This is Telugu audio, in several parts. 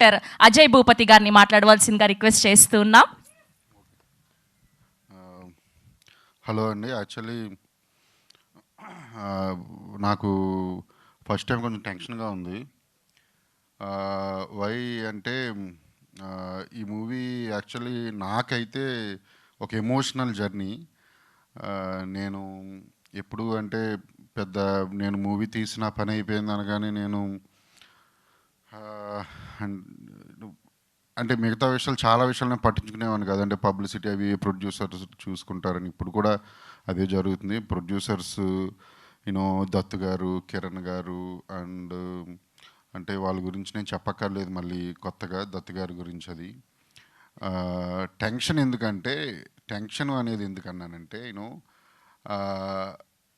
డైరెక్టర్ అజయ్ భూపతి గారిని మాట్లాడవలసిందిగా రిక్వెస్ట్ చేస్తున్నాం. హలో అండి. యాక్చువల్లీ నాకు ఫస్ట్ టైం కొంచెం టెన్షన్గా ఉంది. వై అంటే ఈ మూవీ యాక్చువల్లీ నాకైతే ఒక ఎమోషనల్ జర్నీ. నేను ఎప్పుడు అంటే నేను మూవీ తీసిన పని అయిపోయింది అనగానే నేను అంటే మిగతా విషయాలు చాలా విషయాలు నేను పట్టించుకునేవాడిని కాదు. అంటే పబ్లిసిటీ అవి ప్రొడ్యూసర్స్ చూసుకుంటారని. ఇప్పుడు కూడా అదే జరుగుతుంది. ప్రొడ్యూసర్స్ దత్తు గారు, కిరణ్ గారు అండ్ అంటే వాళ్ళ గురించి నేను చెప్పక్కర్లేదు మళ్ళీ కొత్తగా దత్తు గారి గురించి. అది టెన్షన్ ఎందుకంటే టెన్షన్ అనేది ఎందుకన్నానంటే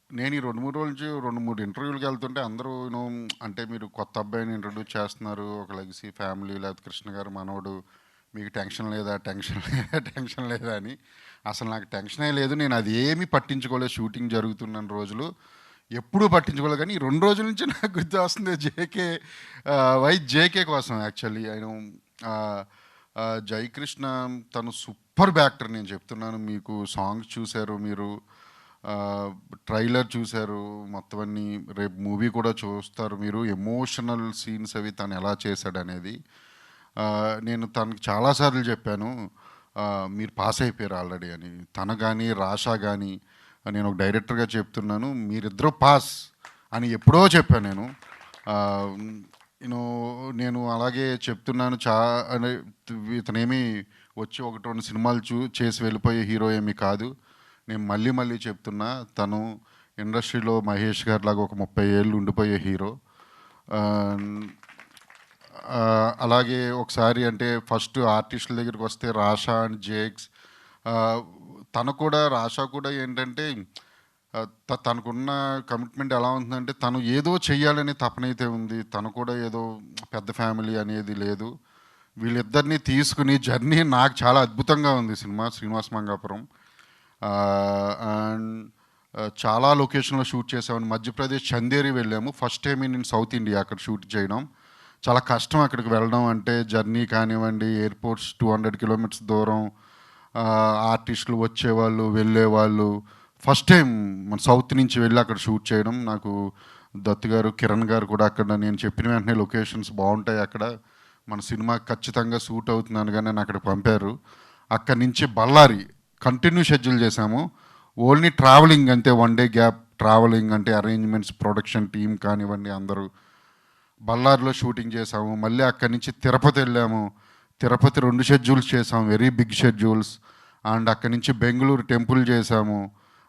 నేను ఈ 2-3 రోజుల నుంచి 2-3 ఇంటర్వ్యూలకు వెళ్తుంటే అందరూ అంటే మీరు కొత్త అబ్బాయిని ఇంట్రడ్యూస్ చేస్తున్నారు, ఒక లెగసీ ఫ్యామిలీ, లేకపోతే కృష్ణ గారు మనోడు, మీకు టెన్షన్ లేదా టెన్షన్ లేదా అని. అసలు నాకు టెన్షనే లేదు. నేను అది ఏమీ పట్టించుకోలేదు. షూటింగ్ జరుగుతున్న రోజులు ఎప్పుడూ పట్టించుకోలేదు. కానీ ఈ 2 రోజుల నుంచి నాకు గుర్తు వస్తుంది జేకే కోసం. యాక్చువల్లీ జయకృష్ణ తను సూపర్ యాక్టర్. నేను చెప్తున్నాను, మీకు సాంగ్స్ చూశారు, మీరు ట్రైలర్ చూశారు, మొత్తం అన్నీ రేపు మూవీ కూడా చూస్తారు మీరు. ఎమోషనల్ సీన్స్ అవి తను ఎలా చేశాడనేది నేను తనకు చాలాసార్లు చెప్పాను, మీరు పాస్ అయిపోయారు ఆల్రెడీ అని. తన కానీ రాషా కానీ నేను ఒక డైరెక్టర్గా చెప్తున్నాను, మీరిద్దరూ పాస్ అని ఎప్పుడో చెప్పాను నేను అలాగే చెప్తున్నాను. ఇతనేమి వచ్చి 1-2 సినిమాలు చేసి వెళ్ళిపోయే హీరో ఏమీ కాదు. నేను మళ్ళీ చెప్తున్నా, తను ఇండస్ట్రీలో మహేష్ గారి లాగా ఒక 30 ఏళ్ళు ఉండిపోయే హీరో. అలాగే ఒకసారి అంటే ఫస్ట్ ఆర్టిస్టుల దగ్గరికి వస్తే రాషా అండ్ జేక్స్, రాషా కూడా ఏంటంటే తనకున్న కమిట్మెంట్ ఎలా ఉంటుందంటే తను ఏదో చెయ్యాలని తపనైతే ఉంది. తను కూడా ఏదో పెద్ద ఫ్యామిలీ అనేది లేదు. వీళ్ళిద్దరినీ తీసుకుని జర్నీ నాకు చాలా అద్భుతంగా ఉంది సినిమా. శ్రీనివాస్ మంగాపురం అండ్ చాలా లొకేషన్లో షూట్ చేసామని. మధ్యప్రదేశ్ చందేరి వెళ్ళాము. ఫస్ట్ టైం నేను సౌత్ ఇండియా అక్కడ షూట్ చేయడం. చాలా కష్టం అక్కడికి వెళ్ళడం అంటే. జర్నీ కానివ్వండి, ఎయిర్పోర్ట్స్ 200 కిలోమీటర్స్ దూరం, ఆర్టిస్టులు వచ్చేవాళ్ళు వెళ్ళేవాళ్ళు. ఫస్ట్ టైం మన సౌత్ నుంచి వెళ్ళి అక్కడ షూట్ చేయడం. నాకు దత్తు గారు, కిరణ్ గారు కూడా అక్కడ నేను చెప్పిన వెంటనే లొకేషన్స్ బాగుంటాయి అక్కడ, మన సినిమా ఖచ్చితంగా సూట్ అవుతుంది కానీ నన్ను అక్కడికి పంపారు. అక్కడి నుంచి బళ్ళారి కంటిన్యూ షెడ్యూల్ చేశాము. ఓన్లీ ట్రావెలింగ్ అంతే, 1 డే గ్యాప్ ట్రావెలింగ్ అంటే అరేంజ్మెంట్స్, ప్రొడక్షన్ టీం కానివ్వండి అందరూ. బళ్ళారిలో షూటింగ్ చేసాము. మళ్ళీ అక్కడి నుంచి తిరుపతి వెళ్ళాము. తిరుపతి 2 షెడ్యూల్స్ చేసాము, వెరీ బిగ్ షెడ్యూల్స్. అండ్ అక్కడి నుంచి బెంగళూరు టెంపుల్ చేసాము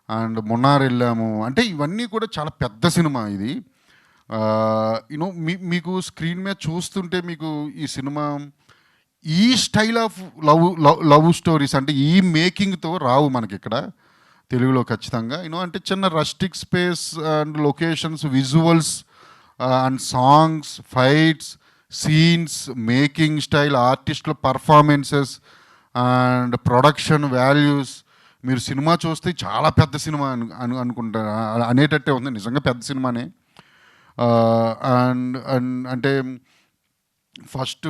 అండ్ మున్నార్ వెళ్ళాము. అంటే ఇవన్నీ కూడా చాలా పెద్ద సినిమా ఇది. మీకు స్క్రీన్ మీద చూస్తుంటే మీకు ఈ సినిమా ఈ స్టైల్ ఆఫ్ లవ్ స్టోరీస్ అంటే ఈ మేకింగ్తో రావు మనకి ఇక్కడ తెలుగులో ఖచ్చితంగా. అంటే చిన్న rustic space and locations, visuals and songs, fights, scenes, making style, ఆర్టిస్టుల పర్ఫార్మెన్సెస్ అండ్ ప్రొడక్షన్ వాల్యూస్. మీరు సినిమా చూస్తే చాలా పెద్ద సినిమా అనుకుంటారు అనేటట్టే ఉంది. నిజంగా పెద్ద సినిమానే. అండ్ అంటే ఫస్ట్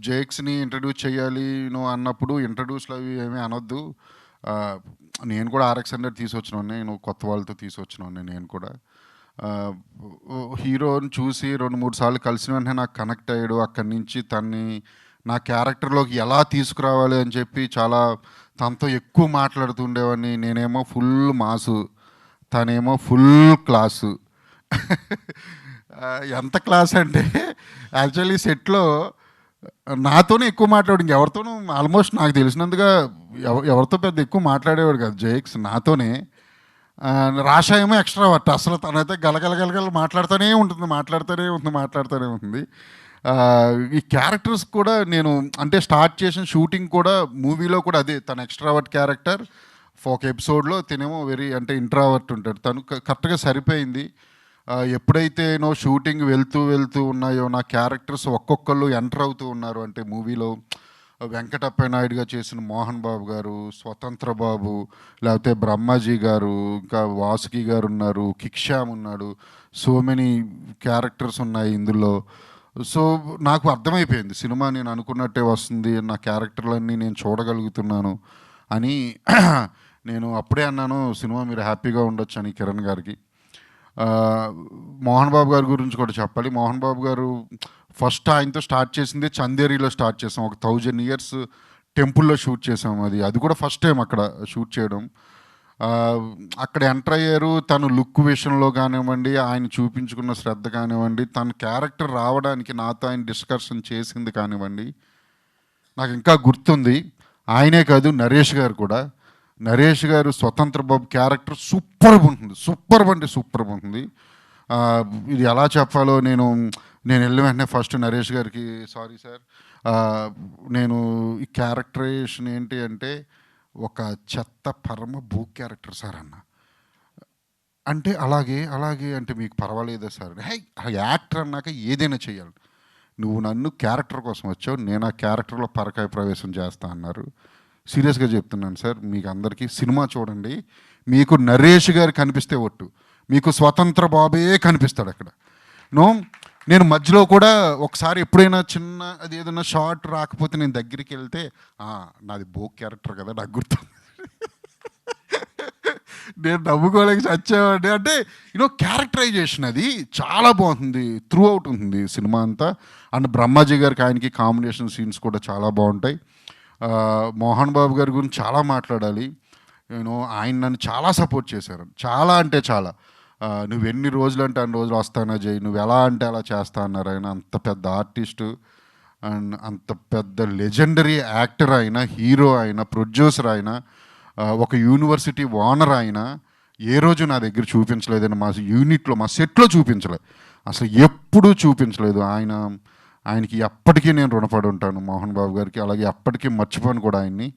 జేక్స్ని ఇంట్రడ్యూస్ చేయాలి అన్నప్పుడు ఇంట్రడ్యూస్లో అవి ఏమీ అనొద్దు. నేను కూడా RX-100 తీసుకొచ్చినోడిని, కొత్త వాళ్ళతో తీసుకొచ్చినోడిని. నేను కూడా హీరోని చూసి 2-3 సార్లు కలిసిన వెంటనే నాకు కనెక్ట్ అయ్యాడు. అక్కడి నుంచి తన్ని నా క్యారెక్టర్లోకి ఎలా తీసుకురావాలి అని చెప్పి చాలా తనతో ఎక్కువ మాట్లాడుతుండేవాడిని. నేనేమో ఫుల్ మాసు, తనేమో ఫుల్ క్లాసు. ఎంత క్లాస్ అంటే యాక్చువల్లీ సెట్లో నాతోనే ఎక్కువ మాట్లాడు, ఇంకెవరితోనూ ఆల్మోస్ట్ నాకు తెలిసినందుగా ఎవరితో పెద్ద ఎక్కువ మాట్లాడేవాడు కాదు జేక్స్, నాతోనే. రాషా ఏమో ఎక్స్ట్రావర్ట్. అసలు తనైతే గలగల మాట్లాడుతూనే ఉంటుంది. ఈ క్యారెక్టర్స్ కూడా నేను అంటే స్టార్ట్ చేసిన షూటింగ్ కూడా మూవీలో కూడా అదే, తన ఎక్స్ట్రావర్ట్ క్యారెక్టర్. ఒక ఎపిసోడ్లో తినేమో వెరీ అంటే ఇంట్రావర్ట్ ఉంటాడు. తను కరెక్ట్గా సరిపోయింది. ఎప్పుడైతే షూటింగ్ వెళ్తూ ఉన్నాయో నా క్యారెక్టర్స్ ఒక్కొక్కళ్ళు ఎంటర్ అవుతూ ఉన్నారు. అంటే మూవీలో వెంకటప్పయ్య నాయుడుగా చేసిన మోహన్ బాబు గారు, స్వతంత్ర బాబు, లేకపోతే బ్రహ్మాజీ గారు, ఇంకా వాసుకి గారు ఉన్నారు, కిక్ శ్యామ్ ఉన్నాడు. సో మెనీ క్యారెక్టర్స్ ఉన్నాయి ఇందులో. సో నాకు అర్థమైపోయింది సినిమా నేను అనుకున్నట్టే వస్తుంది, నా క్యారెక్టర్లన్నీ నేను చూడగలుగుతున్నాను అని. నేను అప్పుడే అన్నాను సినిమా మీరు హ్యాపీగా ఉండొచ్చు అని కిరణ్ గారికి. ఆ, మోహన్ బాబు గారి గురించి కూడా చెప్పాలి. మోహన్ బాబు గారు ఫస్ట్ ఆయనతో స్టార్ట్ చేసింది చందేరిలో స్టార్ట్ చేసాం. ఒక 1000 years టెంపుల్లో షూట్ చేసాం. అది కూడా ఫస్ట్ టైం అక్కడ షూట్ చేయడం. ఆ, అక్కడ ఎంటర్ అయ్యారు. తను లుక్ విషయంలో కానివ్వండి, ఆయన చూపించుకున్న శ్రద్ధ కానివ్వండి, తన క్యారెక్టర్ రావడానికి నాతో ఆయన డిస్కషన్ చేసింది కానివ్వండి, నాకు ఇంకా గుర్తుంది. ఆయనే కాదు, నరేష్ గారు కూడా. నరేష్ గారు స్వతంత్ర బాబు క్యారెక్టర్ సూపర్గా ఉంటుంది, సూపర్ అంటే సూపర్గా ఉంటుంది. ఆ, ఇది ఎలా చెప్పాలో నేను వెళ్ళిన వెంటనే ఫస్ట్ నరేష్ గారికి సారీ సార్, నేను ఈ క్యారెక్టరైజేషన్ ఏంటి అంటే ఒక చెత్త పరమ భూ క్యారెక్టర్ సార్ అన్న. అంటే అలాగే అలాగే అంటే మీకు పర్వాలేదా సార్? హై, యాక్టర్ అన్నాక ఏదైనా చేయాలి. నువ్వు నన్ను క్యారెక్టర్ కోసం వచ్చావు, నేను ఆ క్యారెక్టర్లో పరకాయ ప్రవేశం చేస్తా అన్నారు. సీరియస్గా చెప్తున్నాను సార్, మీకు అందరికీ సినిమా చూడండి, మీకు నరేష్ గారు కనిపిస్తే ఒట్టు, మీకు స్వతంత్ర బాబే కనిపిస్తాడు అక్కడ. నో, నేను మధ్యలో కూడా ఒకసారి ఎప్పుడైనా చిన్న అది ఏదైనా షార్ట్ రాకపోతే నేను దగ్గరికి వెళ్తే నాది బోక్ క్యారెక్టర్ కదా నాకు గుర్తు. నేను నవ్వుకోలేక చచ్చామండి. అంటే క్యారెక్టరైజేషన్ అది చాలా బాగుంటుంది, త్రూ అవుట్ ఉంటుంది సినిమా అంతా. అండ్ బ్రహ్మాజీ గారికి ఆయనకి కాంబినేషన్ సీన్స్ కూడా చాలా బాగుంటాయి. మోహన్ బాబు గారి గురించి చాలా మాట్లాడాలి. ఆయన నన్ను చాలా సపోర్ట్ చేశారు, చాలా అంటే చాలా. నువ్వు ఎన్ని రోజులు అంటే అన్ని రోజులు వస్తానా జై, నువ్వు ఎలా అంటే అలా చేస్తా అన్నారు. ఆయన అంత పెద్ద ఆర్టిస్టు అండ్ అంత పెద్ద లెజెండరీ యాక్టర్ అయినా, హీరో అయినా, ప్రొడ్యూసర్ అయినా, ఒక యూనివర్సిటీ ఓనర్ అయినా ఏ రోజు నా దగ్గర చూపించలేదని, మా యూనిట్లో మా సెట్లో చూపించలేదు, అసలు ఎప్పుడూ చూపించలేదు. ఆయనకి ఎప్పటికీ నేను రుణపడి ఉంటాను మోహన్ బాబు గారికి. అలాగే ఎప్పటికీ మర్చిపోను కూడా ఆయన్ని.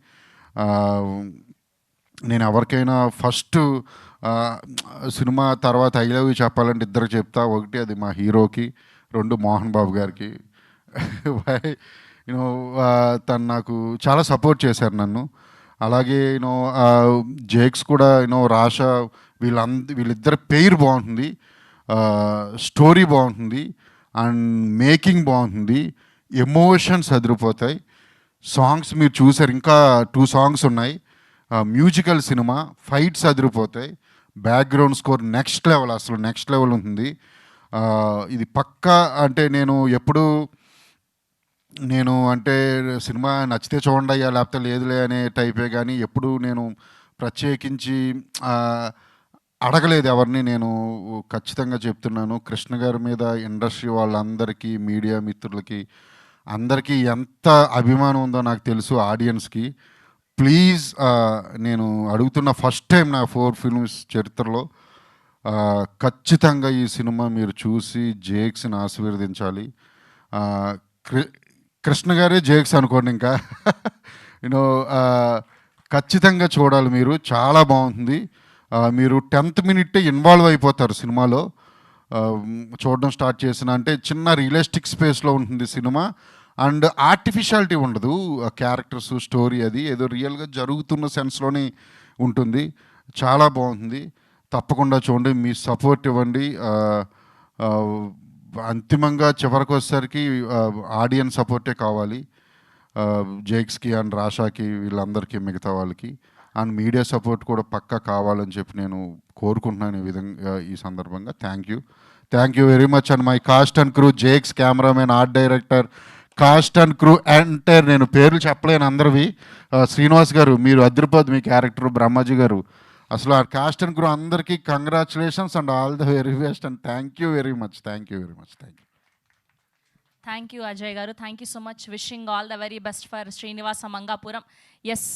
నేను ఎవరికైనా ఫస్ట్ సినిమా తర్వాత ఐ లవ్ యూ చెప్పాలంటే ఇద్దరికి చెప్తా. ఒకటి అది మా హీరోకి, రెండు మోహన్ బాబు గారికి. తను నాకు చాలా సపోర్ట్ చేశారు నన్ను. అలాగే జేక్స్ కూడా రాష, వీళ్ళిద్దరి పేరు బాగుంటుంది, స్టోరీ బాగుంటుంది అండ్ మేకింగ్ బాగుంటుంది, ఎమోషన్స్ అదిరిపోతాయి. సాంగ్స్ మీరు చూసారు, ఇంకా 2 songs ఉన్నాయి. మ్యూజికల్ సినిమా, ఫైట్స్ అదిరిపోతాయి, బ్యాక్గ్రౌండ్ స్కోర్ నెక్స్ట్ లెవెల్, అసలు నెక్స్ట్ లెవెల్ ఉంటుంది. ఇది పక్కా అంటే నేను అంటే సినిమా నచ్చితే చూడండి అయ్యా లేకపోతే లేదులే అనే టైపే, కానీ ఎప్పుడు నేను ప్రత్యేకించి అడగలేదు ఎవరిని. నేను ఖచ్చితంగా చెప్తున్నాను, కృష్ణ గారి మీద ఇండస్ట్రీ వాళ్ళందరికీ, మీడియా మిత్రులకి అందరికీ ఎంత అభిమానం ఉందో నాకు తెలుసు, ఆడియన్స్కి. ప్లీజ్, నేను అడుగుతున్న ఫస్ట్ టైం నా 4 films చరిత్రలో ఖచ్చితంగా ఈ సినిమా మీరు చూసి జేక్స్ని ఆశీర్వదించాలి. కృష్ణ గారే జేక్స్ అనుకోండి ఇంకా. ఖచ్చితంగా చూడాలి మీరు, చాలా బాగుంటుంది. మీరు 10th minute ఇన్వాల్వ్ అయిపోతారు సినిమాలో. చూడడం స్టార్ట్ చేసిన అంటే చిన్న రియలిస్టిక్ స్పేస్లో ఉంటుంది సినిమా. అండ్ ఆర్టిఫిషియాలిటీ ఉండదు, క్యారెక్టర్స్, స్టోరీ అది ఏదో రియల్గా జరుగుతున్న సెన్స్లోనే ఉంటుంది. చాలా బాగుంటుంది, తప్పకుండా చూడండి, మీ సపోర్ట్ ఇవ్వండి. అంతిమంగా చివరికి వచ్చేసరికి ఆడియన్స్ సపోర్టే కావాలి, జేక్స్కి అండ్ రాషాకి, వీళ్ళందరికీ, మిగతా వాళ్ళకి. అండ్ మీడియా సపోర్ట్ కూడా పక్కా కావాలని చెప్పి నేను కోరుకుంటున్నాను ఈ విధంగా ఈ సందర్భంగా. Thank you very much. And my cast and crew, Jakes cameraman, art director, cost and crew entire, నేను పేర్లు చెప్పలేను అందరివి. శ్రీనివాస్ గారు మీరు అదిరిపోద్ది మీ క్యారెక్టర్, బ్రహ్మాజీ గారు, అసలు ఆ కాస్ట్ అండ్ క్రూ అందరికీ congratulations and all the very best. And thank you very much. Thank you Ajay గారు. Thank you so much. Wishing all the very best for Srinivasa Mangapuram. Yes.